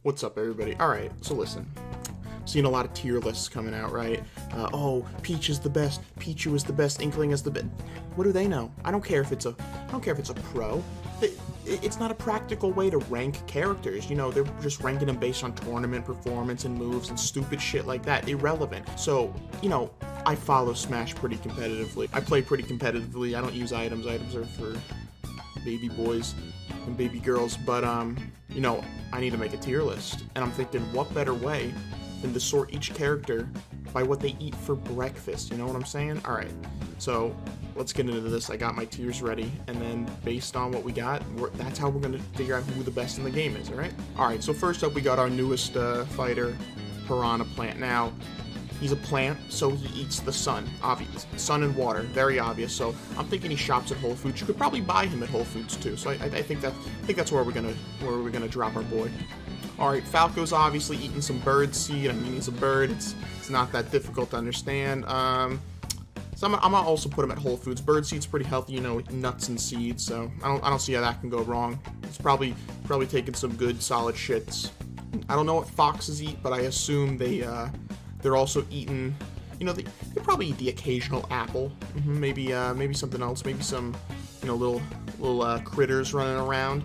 What's up, everybody? All right, so listen. Seen a lot of tier lists coming out, right? Oh, Peach is the best. Pichu is the best. Inkling is the best. What do they know? I don't care if it's a pro. It's not a practical way to rank characters. You know, they're just ranking them based on tournament performance and moves and stupid shit like that. Irrelevant. So, you know, I follow Smash pretty competitively. I play pretty competitively. I don't use items. Items are for baby boys and baby girls. But, you know, I need to make a tier list. And I'm thinking, what better way than to sort each character by what they eat for breakfast, you know what I'm saying? Alright, so let's get into this. I got my tiers ready, and then based on what we got, that's how we're going to figure out who the best in the game is, alright? Alright, so first up we got our newest fighter, Piranha Plant. Now, he's a plant, so he eats the sun, obvious. Sun and water, very obvious, so I'm thinking he shops at Whole Foods. You could probably buy him at Whole Foods too, so I think that's where we're gonna drop our boy. Alright, Falco's obviously eating some bird seed. I mean, he's a bird. It's not that difficult to understand. So I'm gonna also put him at Whole Foods. Bird seed's pretty healthy, you know, nuts and seeds. So I don't see how that can go wrong. He's probably taking some good solid shits. I don't know what foxes eat, but I assume they're also eating. You know, they probably eat the occasional apple. Maybe something else. Maybe some, you know, little critters running around.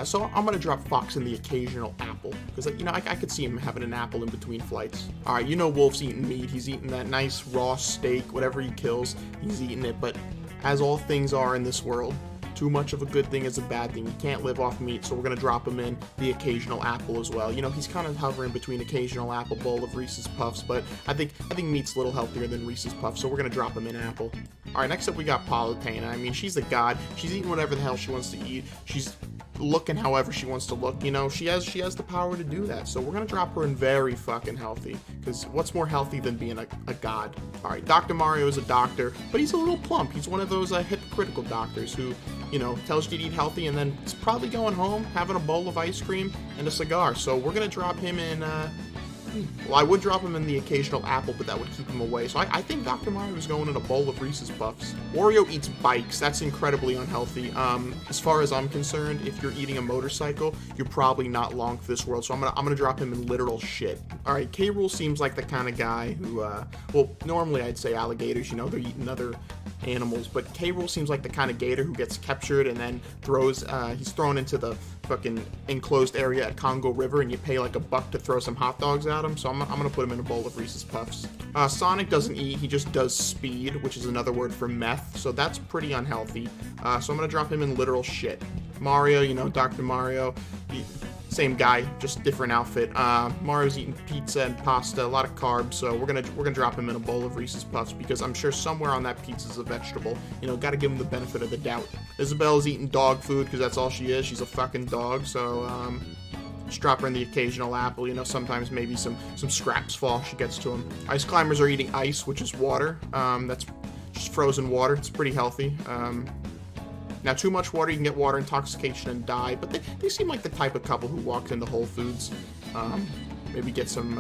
So I'm going to drop Fox in the occasional apple, because, you know, I could see him having an apple in between flights. Alright, you know Wolf's eating meat. He's eating that nice raw steak. Whatever he kills, he's eating it. But as all things are in this world, too much of a good thing is a bad thing. You can't live off meat, so we're going to drop him in the occasional apple as well. You know, he's kind of hovering between occasional apple, bowl of Reese's Puffs, but I think meat's a little healthier than Reese's Puffs, so we're going to drop him in apple. Alright, next up we got Palutena. I mean, she's a god. She's eating whatever the hell she wants to eat. She's looking however she wants to look, you know, she has the power to do that, so we're gonna drop her in very fucking healthy, because what's more healthy than being a god? Alright, Dr. Mario is a doctor, but he's a little plump. He's one of those hypocritical doctors who, you know, tells you to eat healthy and then is probably going home having a bowl of ice cream and a cigar, so we're gonna drop him in well, I would drop him in the occasional apple, but that would keep him away. So I think Dr. Mario is going in a bowl of Reese's Puffs. Wario eats bikes. That's incredibly unhealthy. As far as I'm concerned, if you're eating a motorcycle, you're probably not long for this world. So I'm gonna drop him in literal shit. All right, K. Rool seems like the kind of guy who, well, normally I'd say alligators. You know, they're eating other animals, but K. Rool seems like the kind of gator who gets captured and then he's thrown into the fucking enclosed area at Congo River, and you pay like $1 to throw some hot dogs at him. So I'm gonna put him in a bowl of Reese's Puffs. Sonic doesn't eat, he just does speed, which is another word for meth, so that's pretty unhealthy. So I'm gonna drop him in literal shit. Mario, you know, Dr. Mario, same guy, just different outfit. Mario's eating pizza and pasta, a lot of carbs, so we're gonna drop him in a bowl of Reese's Puffs, because I'm sure somewhere on that pizza's a vegetable. You know, gotta give him the benefit of the doubt. Isabelle's eating dog food, because that's all she is. She's a fucking dog, so just drop her in the occasional apple. You know, sometimes maybe some scraps fall, she gets to them. Ice climbers are eating ice, which is water. That's just frozen water. It's pretty healthy. Now, too much water, you can get water intoxication and die, but they seem like the type of couple who walked into Whole Foods. Maybe get some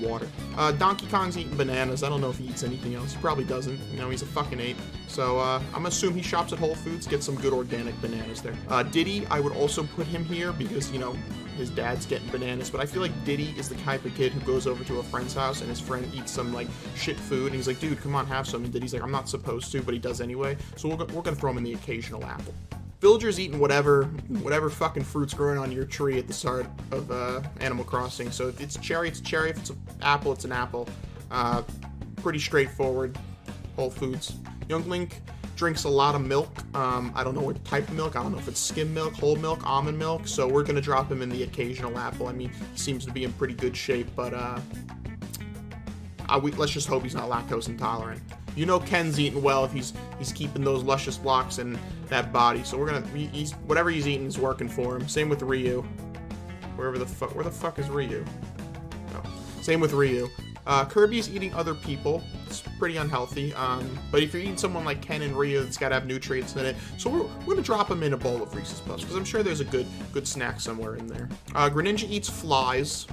water. Donkey Kong's eating bananas. I don't know if he eats anything else. He probably doesn't. You know, he's a fucking ape. So I'm gonna assume he shops at Whole Foods, gets some good organic bananas there. Diddy, I would also put him here because, you know, his dad's getting bananas, but I feel like Diddy is the type of kid who goes over to a friend's house and his friend eats some, like, shit food, and he's like, dude, come on, have some, and Diddy's like, I'm not supposed to, but he does anyway, so we're gonna throw him in the occasional apple. Villagers eating whatever fucking fruit's growing on your tree at the start of Animal Crossing. So if it's cherry, it's cherry. If it's an apple, it's an apple. Pretty straightforward. Whole Foods. Young Link drinks a lot of milk. I don't know what type of milk. I don't know if it's skim milk, whole milk, almond milk. So we're gonna drop him in the occasional apple. I mean, he seems to be in pretty good shape, but let's just hope he's not lactose intolerant. You know Ken's eating well if he's keeping those luscious locks and that body. So whatever he's eating is working for him. Same with Ryu. Where the fuck is Ryu? No. Same with Ryu. Kirby's eating other people. It's pretty unhealthy. But if you're eating someone like Ken and Ryu, it's got to have nutrients in it. So we're gonna drop him in a bowl of Reese's Puffs, because I'm sure there's a good snack somewhere in there. Greninja eats flies,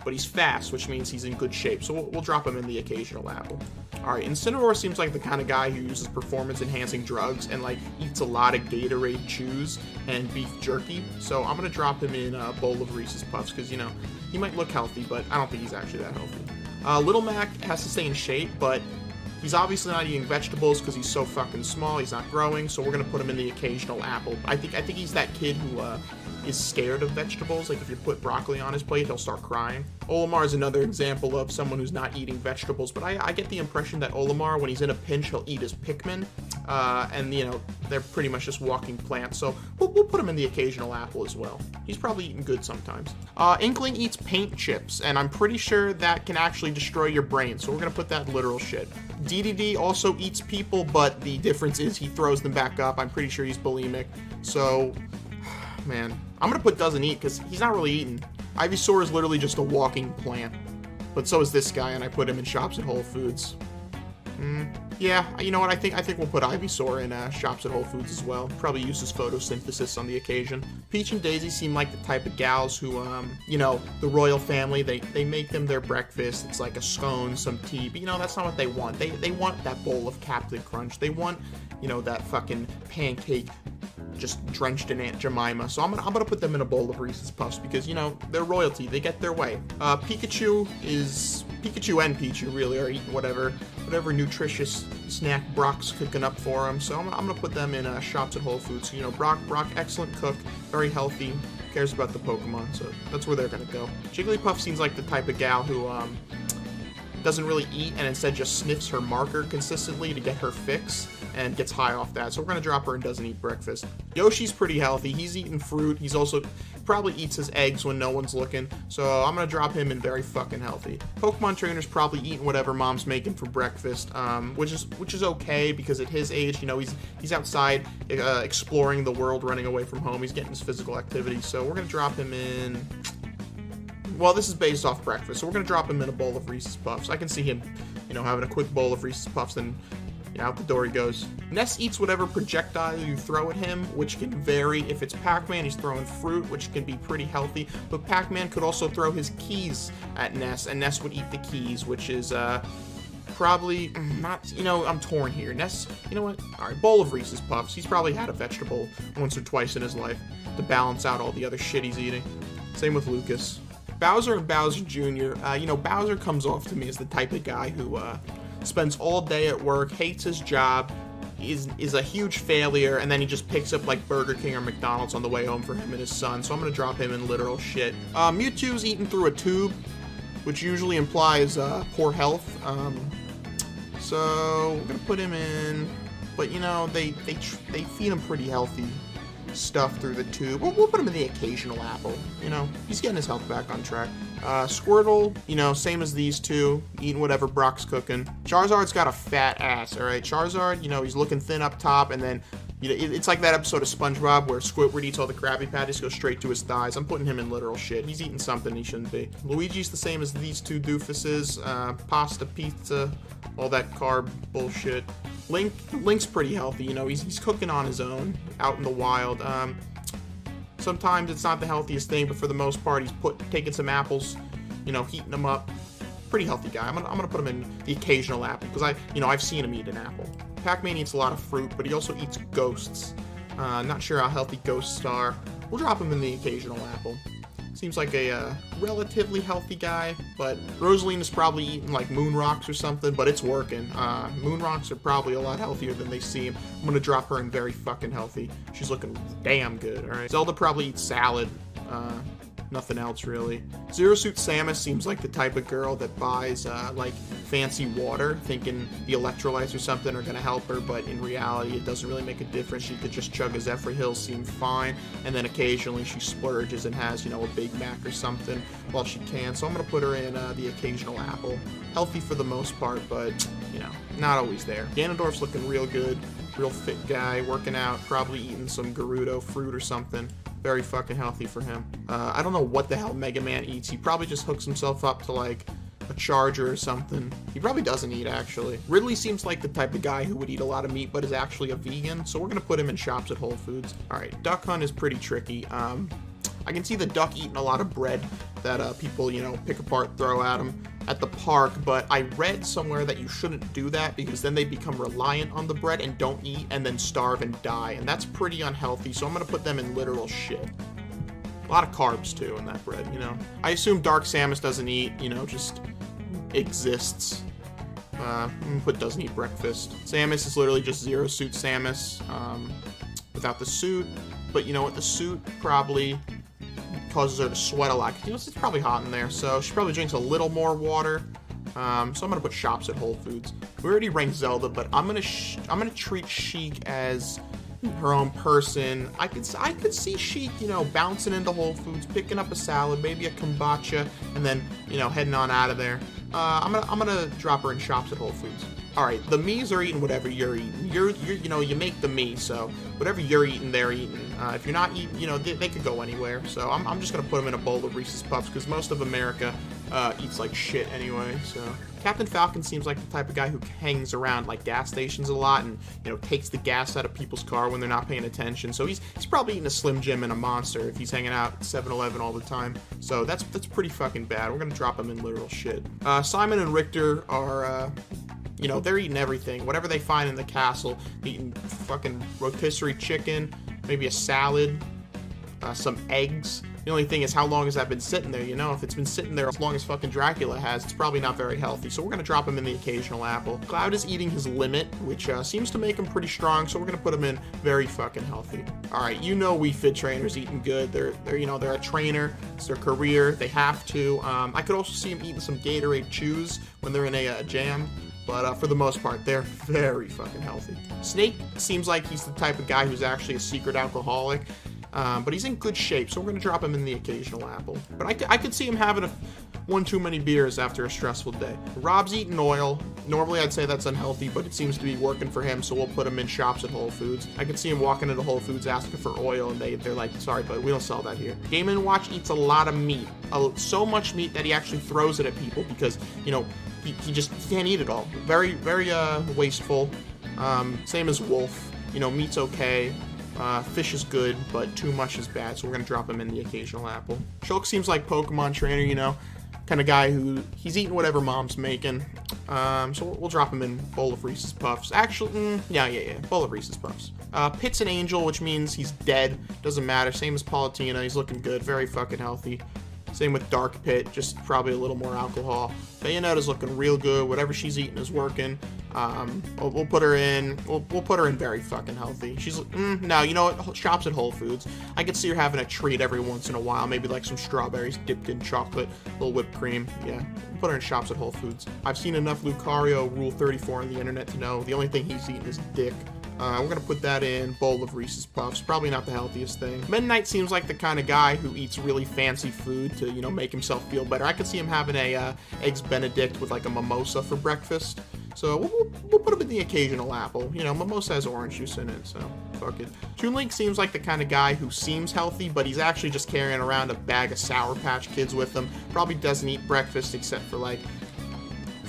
but he's fast, which means he's in good shape. So we'll drop him in the occasional apple. Alright, Incineroar seems like the kind of guy who uses performance-enhancing drugs and, like, eats a lot of Gatorade chews. and beef jerky. So I'm gonna drop him in a bowl of Reese's Puffs because, you know, he might look healthy, but I don't think he's actually that healthy. Little Mac has to stay in shape, but he's obviously not eating vegetables because he's so fucking small. He's not growing, so we're gonna put him in the occasional apple. I think he's that kid who is scared of vegetables. Like if you put broccoli on his plate, he'll start crying. Olimar is another example of someone who's not eating vegetables, but I get the impression that Olimar, when he's in a pinch, he'll eat his Pikmin, and you know, they're pretty much just walking plants. So we'll put him in the occasional apple as well. He's probably eating good sometimes. Inkling eats paint chips, and I'm pretty sure that can actually destroy your brain. So we're gonna put that in literal shit. DDD also eats people, but the difference is he throws them back up. I'm pretty sure he's bulimic. So, man, I'm gonna put doesn't eat because he's not really eating. Ivysaur is literally just a walking plant, but so is this guy, and I put him in Shops at Whole Foods. Yeah, you know what? I think we'll put Ivysaur in Shops at Whole Foods as well. Probably uses photosynthesis on the occasion. Peach and Daisy seem like the type of gals who, you know, the royal family. They make them their breakfast. It's like a scone, some tea, but you know that's not what they want. They want that bowl of Captain Crunch. They want, you know, that fucking pancake just drenched in Aunt Jemima. So I'm gonna put them in a bowl of Reese's Puffs because, you know, they're royalty. They get their way. Pikachu and Pichu really are eating whatever nutritious snack Brock's cooking up for them. So I'm gonna put them in Shops at Whole Foods. So, you know, Brock, excellent cook, very healthy, cares about the Pokemon. So that's where they're gonna go. Jigglypuff seems like the type of gal who doesn't really eat and instead just sniffs her marker consistently to get her fix and gets high off that. So we're gonna drop her and doesn't eat breakfast. Yoshi's pretty healthy. He's eating fruit. He's also probably eats his eggs when no one's looking. So I'm gonna drop him in very fucking healthy. Pokemon Trainer's probably eating whatever mom's making for breakfast, which is okay because at his age, you know, he's outside exploring the world, running away from home. He's getting his physical activity. So we're gonna drop him in. Well, this is based off breakfast, so we're going to drop him in a bowl of Reese's Puffs. I can see him, you know, having a quick bowl of Reese's Puffs, and you know, out the door he goes. Ness eats whatever projectile you throw at him, which can vary. If it's Pac-Man, he's throwing fruit, which can be pretty healthy, but Pac-Man could also throw his keys at Ness, and Ness would eat the keys, which is probably not, you know, I'm torn here. Ness, you know what? All right, bowl of Reese's Puffs. He's probably had a vegetable once or twice in his life to balance out all the other shit he's eating. Same with Lucas. Bowser and Bowser Jr., you know, Bowser comes off to me as the type of guy who spends all day at work, hates his job, is a huge failure, and then he just picks up like Burger King or McDonald's on the way home for him and his son. So I'm going to drop him in literal shit. Mewtwo's eating through a tube, which usually implies poor health. So we're going to put him in, but you know, they feed him pretty healthy stuff through the tube. We'll put him in the occasional apple. You know, he's getting his health back on track. Squirtle, you know, same as these two, eating whatever Brock's cooking. Charizard's got a fat ass, all right? Charizard, you know, he's looking thin up top, and then, you know, it's like that episode of SpongeBob where Squidward eats all the Krabby Patties, goes straight to his thighs. I'm putting him in literal shit. He's eating something he shouldn't be. Luigi's the same as these two doofuses. Pasta, pizza, all that carb bullshit. Link's pretty healthy, you know, he's cooking on his own, out in the wild. Sometimes it's not the healthiest thing, but for the most part, he's taking some apples, you know, heating them up. Pretty healthy guy. I'm gonna put him in the occasional apple, because I've seen him eat an apple. Pac-Man eats a lot of fruit, but he also eats ghosts. Not sure how healthy ghosts are. We'll drop him in the occasional apple. Seems like a relatively healthy guy, but Rosalina's probably eating like moon rocks or something, but it's working. Moon rocks are probably a lot healthier than they seem. I'm gonna drop her in very fucking healthy. She's looking damn good, alright? Zelda probably eats salad. Nothing else really. Zero Suit Samus seems like the type of girl that buys like fancy water, thinking the electrolytes or something are gonna help her, but in reality it doesn't really make a difference. She could just chug a Zephyr Hill, seem fine, and then occasionally she splurges and has, you know, a Big Mac or something while she can. So I'm gonna put her in the occasional apple. Healthy for the most part, but you know, not always there. Ganondorf's looking real good, real fit guy, working out, probably eating some Gerudo fruit or something. Very fucking healthy for him. I don't know what the hell Mega Man eats. He probably just hooks himself up to like a charger or something. He probably doesn't eat, actually. Ridley seems like the type of guy who would eat a lot of meat but is actually a vegan, so we're gonna put him in Shops at Whole Foods. Alright, Duck Hunt is pretty tricky. I can see the duck eating a lot of bread that people, you know, pick apart, throw at him. at the park, but I read somewhere that you shouldn't do that because then they become reliant on the bread and don't eat and then starve and die, and that's pretty unhealthy, so I'm gonna put them in literal shit. A lot of carbs, too, in that bread, you know. I assume Dark Samus doesn't eat, you know, just exists. But doesn't eat breakfast. Samus is literally just Zero Suit Samus, without the suit. But you know what? The suit probably causes her to sweat a lot. You know, it's probably hot in there, so she probably drinks a little more water. So I'm gonna put Shops at Whole Foods. We already ranked Zelda, but I'm gonna treat Sheik as her own person. I could see Sheik, you know, bouncing into Whole Foods, picking up a salad, maybe a kombucha, and then, you know, heading on out of there. I'm gonna drop her in Shops at Whole Foods. All right, the Miis are eating whatever you're eating. You know, you make the Mii, so whatever you're eating, they're eating. If you're not eating, you know, they could go anywhere. So I'm just gonna put them in a bowl of Reese's Puffs because most of America eats like shit anyway. So Captain Falcon seems like the type of guy who hangs around like gas stations a lot and, you know, takes the gas out of people's car when they're not paying attention. So he's probably eating a Slim Jim and a Monster if he's hanging out at 7-Eleven all the time. So that's pretty fucking bad. We're gonna drop him in literal shit. Simon and Richter are you know, they're eating everything. Whatever they find in the castle. Eating fucking rotisserie chicken, maybe a salad, some eggs. The only thing is, how long has that been sitting there? You know, if it's been sitting there as long as fucking Dracula has, it's probably not very healthy. So we're going to drop him in the occasional apple. Cloud is eating his limit, which seems to make him pretty strong. So we're going to put him in very fucking healthy. All right, you know, we fit trainers eating good. They're you know, they're a trainer. It's their career. They have to. I could also see them eating some Gatorade Chews when they're in a jam. But for the most part, they're very fucking healthy. Snake seems like he's the type of guy who's actually a secret alcoholic. But he's in good shape, so we're going to drop him in the occasional apple. But I could see him having one too many beers after a stressful day. Rob's eating oil. Normally I'd say that's unhealthy, but it seems to be working for him, so we'll put him in Shops at Whole Foods. I could see him walking into Whole Foods asking for oil, and they're like, sorry, but we don't sell that here. Game & Watch eats a lot of meat. So much meat that he actually throws it at people because, you know, he just can't eat it all. Very, very wasteful. Same as Wolf. You know, meat's okay. Fish is good, but too much is bad, so we're gonna drop him in the occasional apple. Shulk seems like Pokemon trainer, you know, kind of guy who he's eating whatever mom's making. So we'll drop him in bowl of Reese's Puffs. Actually, yeah, bowl of Reese's Puffs. Pit's an angel, which means he's dead. Doesn't matter. Same as Palutena. He's looking good, very fucking healthy. Same with Dark Pit, just probably a little more alcohol. Bayonetta's looking real good. Whatever she's eating is working. We'll put her in. We'll put her in very fucking healthy. She's no, you know what? Shops at Whole Foods. I could see her having a treat every once in a while. Maybe like some strawberries dipped in chocolate, a little whipped cream. Yeah, we'll put her in Shops at Whole Foods. I've seen enough Lucario Rule 34 on the internet to know the only thing he's eating is dick. We're going to put that in bowl of Reese's Puffs. Probably not the healthiest thing. Meta Knight seems like the kind of guy who eats really fancy food to, you know, make himself feel better. I could see him having a Eggs Benedict with like a mimosa for breakfast. So we'll put him in the occasional apple. You know, mimosa has orange juice in it, so fuck it. Toon Link seems like the kind of guy who seems healthy, but he's actually just carrying around a bag of Sour Patch Kids with him. Probably doesn't eat breakfast except for like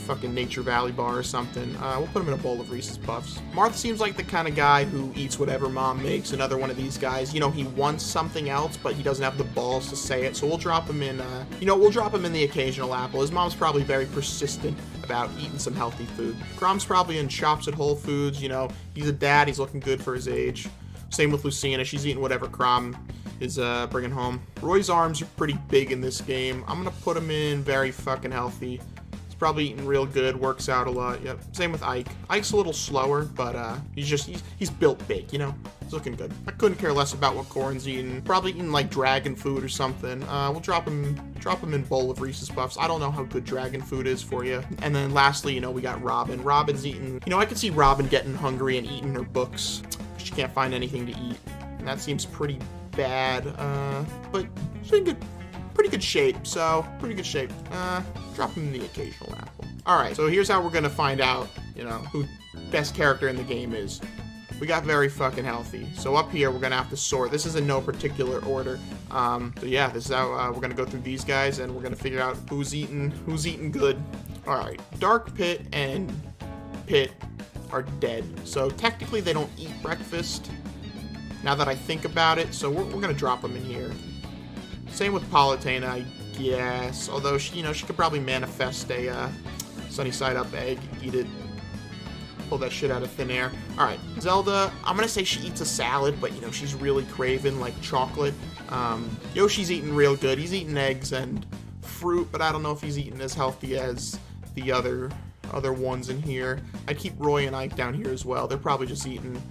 fucking Nature Valley bar or something. We'll put him in a bowl of Reese's Puffs. Marth seems like the kind of guy who eats whatever mom makes. Another one of these guys. You know, he wants something else, but he doesn't have the balls to say it. So we'll drop him in, we'll drop him in the occasional apple. His mom's probably very persistent about eating some healthy food. Crom's probably in Shops at Whole Foods. You know, he's a dad. He's looking good for his age. Same with Lucina. She's eating whatever Crom is bringing home. Roy's arms are pretty big in this game. I'm going to put him in very fucking healthy. Probably eating real good, works out a lot. Yep. Same with Ike. Ike's a little slower, but he's built big, you know? He's looking good. I couldn't care less about what Corrin's eating. Probably eating like dragon food or something. We'll drop him in bowl of Reese's Puffs. I don't know how good dragon food is for you. And then lastly, you know, we got Robin. Robin's eating, you know, I could see Robin getting hungry and eating her books. She can't find anything to eat. And that seems pretty bad. But she's in good. Pretty good shape, so pretty good shape. Drop him in the occasional apple. All right, so here's how we're gonna find out, you know, who best character in the game is. We got very fucking healthy. So up here, we're gonna have to sort. This is in no particular order. So yeah, this is how we're gonna go through these guys, and we're gonna figure out who's eating good. All right, Dark Pit and Pit are dead. So technically, they don't eat breakfast. Now that I think about it, so we're gonna drop them in here. Same with Palutena. I guess. Although, she could probably manifest a sunny side up egg, eat it, pull that shit out of thin air. Alright, Zelda, I'm gonna say she eats a salad, but, she's really craving, like, chocolate. Yoshi's eating real good. He's eating eggs and fruit, but I don't know if he's eating as healthy as the other ones in here. I'd keep Roy and Ike down here as well. They're probably just eating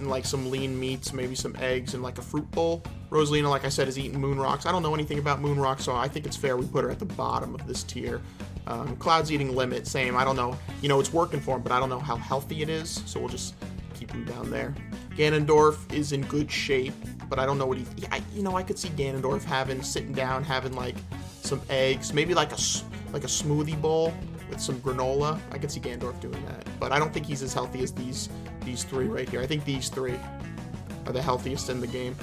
like some lean meats, maybe some eggs, and like a fruit bowl. Rosalina, like I said, is eating moon rocks. I don't know anything about moon rocks, so I think it's fair we put her at the bottom of this tier. Cloud's eating limit, same. I don't know. It's working for him, but I don't know how healthy it is, so we'll just keep him down there. Ganondorf is in good shape, but I don't know what I could see Ganondorf sitting down, having like some eggs, maybe like a smoothie bowl with some granola. I could see Ganondorf doing that, but I don't think he's as healthy as these three right here. I think these three are the healthiest in the game.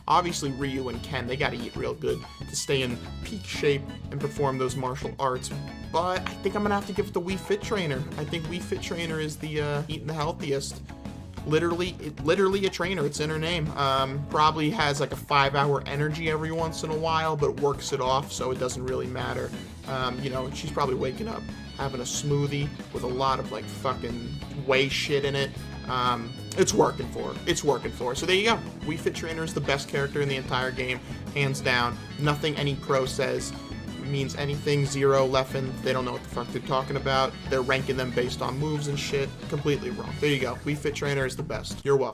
Obviously Ryu and Ken, they gotta eat real good to stay in peak shape and perform those martial arts, but I think I'm gonna have to give it to Wii Fit Trainer. I think Wii Fit Trainer is the eating the healthiest. Literally a trainer. It's in her name. Probably has like a 5-hour energy every once in a while, but works it off, so it doesn't really matter. She's probably waking up having a smoothie with a lot of like fucking whey shit in it. It's working for her. So there you go. Wii Fit Trainer is the best character in the entire game, hands down. Nothing any pro says means anything. Zero, Leffen, they don't know what the fuck they're talking about. They're ranking them based on moves and shit. Completely wrong. There you go. Wii Fit Trainer is the best. You're welcome.